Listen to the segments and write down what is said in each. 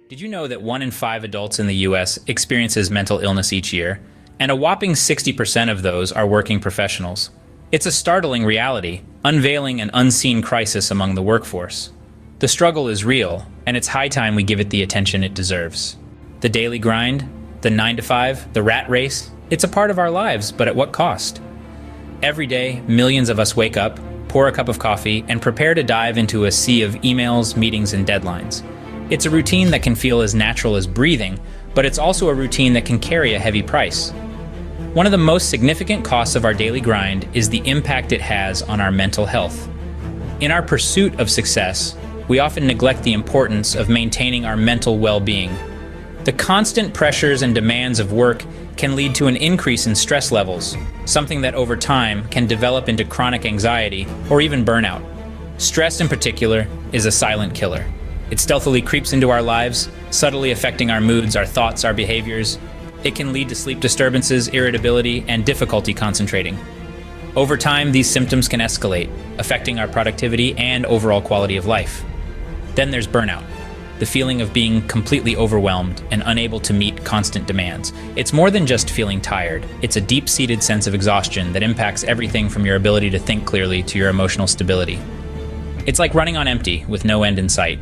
Did you know that 1 in 5 adults in the US experiences mental illness each year, and a whopping 60% of those are working professionals? It's a startling reality, unveiling an unseen crisis among the workforce. The struggle is real, and it's high time we give it the attention it deserves. The daily grind, the 9 to 5, the rat race, it's a part of our lives, but at what cost? Every day, millions of us wake up, pour a cup of coffee, and prepare to dive into a sea of emails, meetings, and deadlines. It's a routine that can feel as natural as breathing, but it's also a routine that can carry a heavy price. One of the most significant costs of our daily grind is the impact it has on our mental health. In our pursuit of success, we often neglect the importance of maintaining our mental well-being. The constant pressures and demands of work can lead to an increase in stress levels, something that over time can develop into chronic anxiety or even burnout. Stress in particular is a silent killer. It stealthily creeps into our lives, subtly affecting our moods, our thoughts, our behaviors. It can lead to sleep disturbances, irritability, and difficulty concentrating. Over time, these symptoms can escalate, affecting our productivity and overall quality of life. Then there's burnout, the feeling of being completely overwhelmed and unable to meet constant demands. It's more than just feeling tired. It's a deep-seated sense of exhaustion that impacts everything from your ability to think clearly to your emotional stability. It's like running on empty with no end in sight.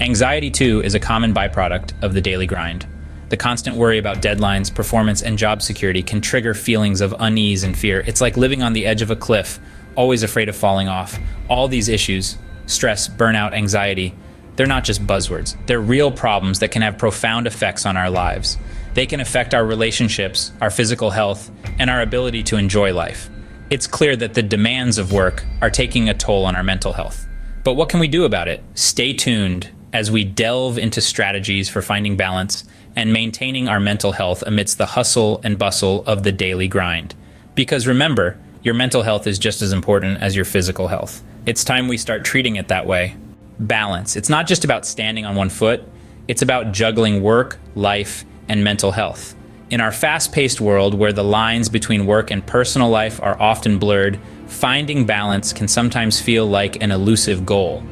Anxiety, too, is a common byproduct of the daily grind. The constant worry about deadlines, performance, and job security can trigger feelings of unease and fear. It's like living on the edge of a cliff, always afraid of falling off. All these issues, stress, burnout, anxiety, they're not just buzzwords. They're real problems that can have profound effects on our lives. They can affect our relationships, our physical health, and our ability to enjoy life. It's clear that the demands of work are taking a toll on our mental health. But what can we do about it? Stay tuned as we delve into strategies for finding balance and maintaining our mental health amidst the hustle and bustle of the daily grind. Because remember, your mental health is just as important as your physical health. It's time we start treating it that way. Balance. It's not just about standing on one foot. It's about juggling work, life, and mental health. In our fast-paced world where the lines between work and personal life are often blurred, finding balance can sometimes feel like an elusive goal.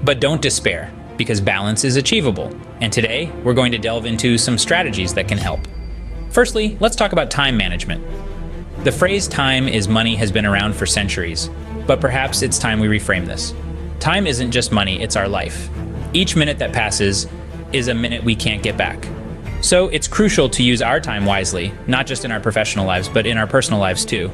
But don't despair, because balance is achievable. And today, we're going to delve into some strategies that can help. Firstly, let's talk about time management. The phrase "time is money" has been around for centuries, but perhaps it's time we reframe this. Time isn't just money, it's our life. Each minute that passes is a minute we can't get back. So it's crucial to use our time wisely, not just in our professional lives, but in our personal lives too.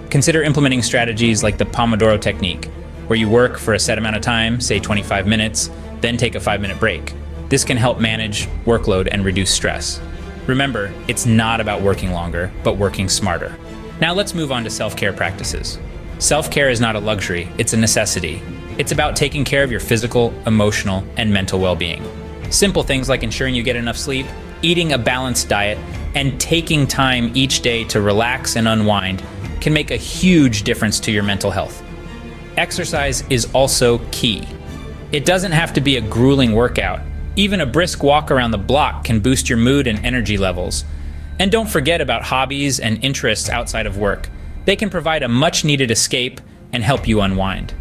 Consider implementing strategies like the Pomodoro technique, where you work for a set amount of time, say 25 minutes, then take a 5-minute break. This can help manage workload and reduce stress. Remember, it's not about working longer, but working smarter. Now let's move on to self-care practices. Self-care is not a luxury, it's a necessity. It's about taking care of your physical, emotional, and mental well-being. Simple things like ensuring you get enough sleep, eating a balanced diet, and taking time each day to relax and unwind can make a huge difference to your mental health. Exercise is also key. It doesn't have to be a grueling workout. Even a brisk walk around the block can boost your mood and energy levels. And don't forget about hobbies and interests outside of work. They can provide a much-needed escape and help you unwind.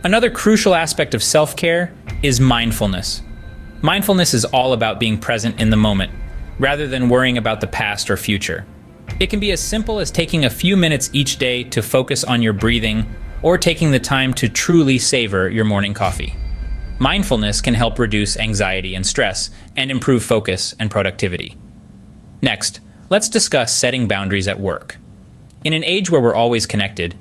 Another crucial aspect of self-care is mindfulness. Mindfulness is all about being present in the moment, rather than worrying about the past or future. It can be as simple as taking a few minutes each day to focus on your breathing, or taking the time to truly savor your morning coffee. Mindfulness can help reduce anxiety and stress, and improve focus and productivity. Next, let's discuss setting boundaries at work. In an age where we're always connected,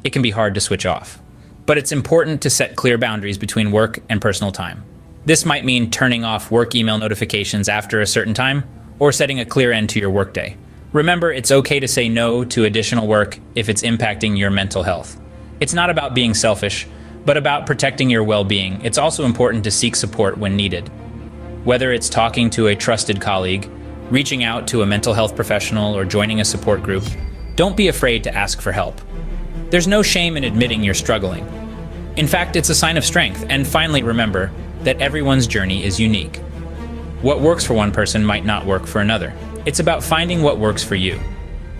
it can be hard to switch off. But it's important to set clear boundaries between work and personal time. This might mean turning off work email notifications after a certain time, or setting a clear end to your workday. Remember, it's okay to say no to additional work if it's impacting your mental health. It's not about being selfish, but about protecting your well-being. It's also important to seek support when needed. Whether it's talking to a trusted colleague, reaching out to a mental health professional, or joining a support group, don't be afraid to ask for help. There's no shame in admitting you're struggling. In fact, it's a sign of strength. And finally, remember that everyone's journey is unique. What works for one person might not work for another. It's about finding what works for you.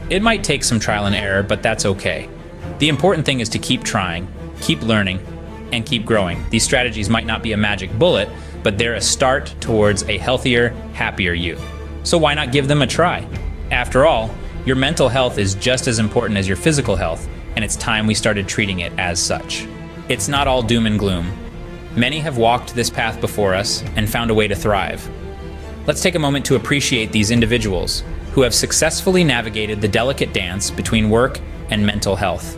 It might take some trial and error, but that's okay. The important thing is to keep trying, keep learning, and keep growing. These strategies might not be a magic bullet, but they're a start towards a healthier, happier you. So why not give them a try? After all, your mental health is just as important as your physical health, and it's time we started treating it as such. It's not all doom and gloom. Many have walked this path before us and found a way to thrive. Let's take a moment to appreciate these individuals who have successfully navigated the delicate dance between work and mental health.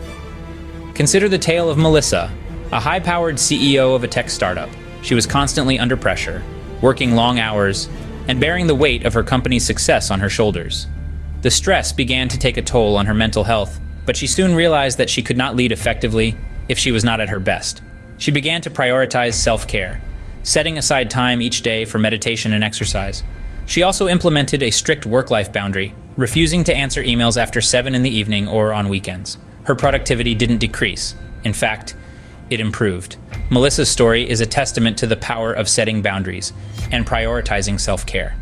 Consider the tale of Melissa, a high-powered CEO of a tech startup. She was constantly under pressure, working long hours, and bearing the weight of her company's success on her shoulders. The stress began to take a toll on her mental health, but she soon realized that she could not lead effectively if she was not at her best. She began to prioritize self-care, setting aside time each day for meditation and exercise. She also implemented a strict work-life boundary, refusing to answer emails after 7 in the evening or on weekends. Her productivity didn't decrease. In fact, it improved. Melissa's story is a testament to the power of setting boundaries and prioritizing self-care.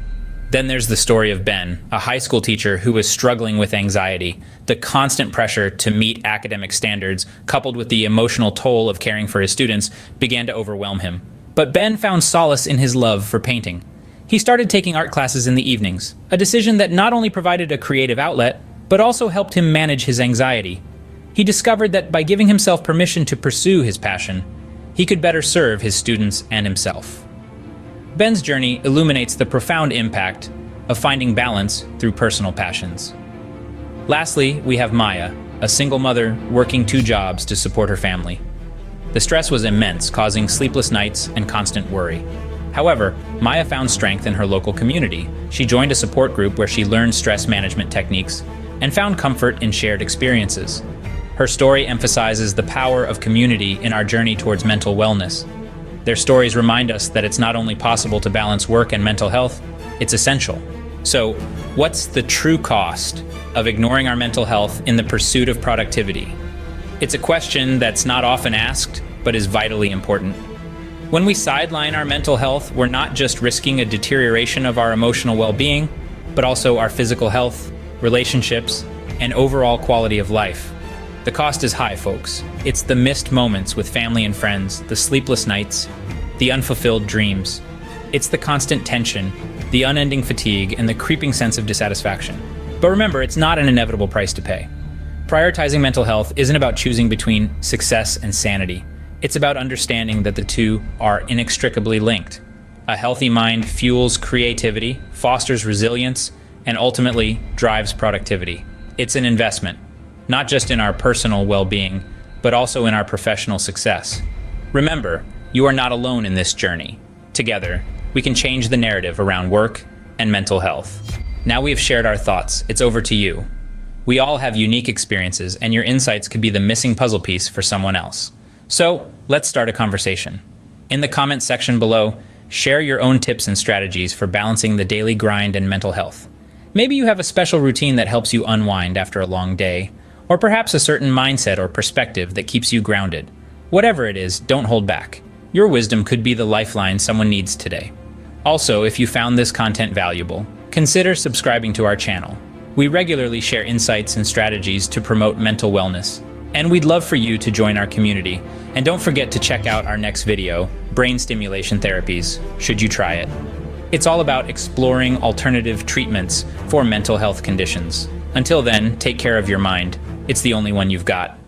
Then there's the story of Ben, a high school teacher who was struggling with anxiety. The constant pressure to meet academic standards, coupled with the emotional toll of caring for his students, began to overwhelm him. But Ben found solace in his love for painting. He started taking art classes in the evenings, a decision that not only provided a creative outlet, but also helped him manage his anxiety. He discovered that by giving himself permission to pursue his passion, he could better serve his students and himself. Ben's journey illuminates the profound impact of finding balance through personal passions. Lastly, we have Maya, a single mother working 2 jobs to support her family. The stress was immense, causing sleepless nights and constant worry. However, Maya found strength in her local community. She joined a support group where she learned stress management techniques and found comfort in shared experiences. Her story emphasizes the power of community in our journey towards mental wellness. Their stories remind us that it's not only possible to balance work and mental health, it's essential. So, what's the true cost of ignoring our mental health in the pursuit of productivity? It's a question that's not often asked, but is vitally important. When we sideline our mental health, we're not just risking a deterioration of our emotional well-being, but also our physical health, relationships, and overall quality of life. The cost is high, folks. It's the missed moments with family and friends, the sleepless nights, the unfulfilled dreams. It's the constant tension, the unending fatigue, and the creeping sense of dissatisfaction. But remember, it's not an inevitable price to pay. Prioritizing mental health isn't about choosing between success and sanity. It's about understanding that the two are inextricably linked. A healthy mind fuels creativity, fosters resilience, and ultimately drives productivity. It's an investment, not just in our personal well-being, but also in our professional success. Remember, you are not alone in this journey. Together, we can change the narrative around work and mental health. Now we have shared our thoughts, it's over to you. We all have unique experiences, and your insights could be the missing puzzle piece for someone else. So, let's start a conversation. In the comments section below, share your own tips and strategies for balancing the daily grind and mental health. Maybe you have a special routine that helps you unwind after a long day, or perhaps a certain mindset or perspective that keeps you grounded. Whatever it is, don't hold back. Your wisdom could be the lifeline someone needs today. Also, if you found this content valuable, consider subscribing to our channel. We regularly share insights and strategies to promote mental wellness, and we'd love for you to join our community. And don't forget to check out our next video, Brain Stimulation Therapies, should you try it. It's all about exploring alternative treatments for mental health conditions. Until then, take care of your mind. It's the only one you've got.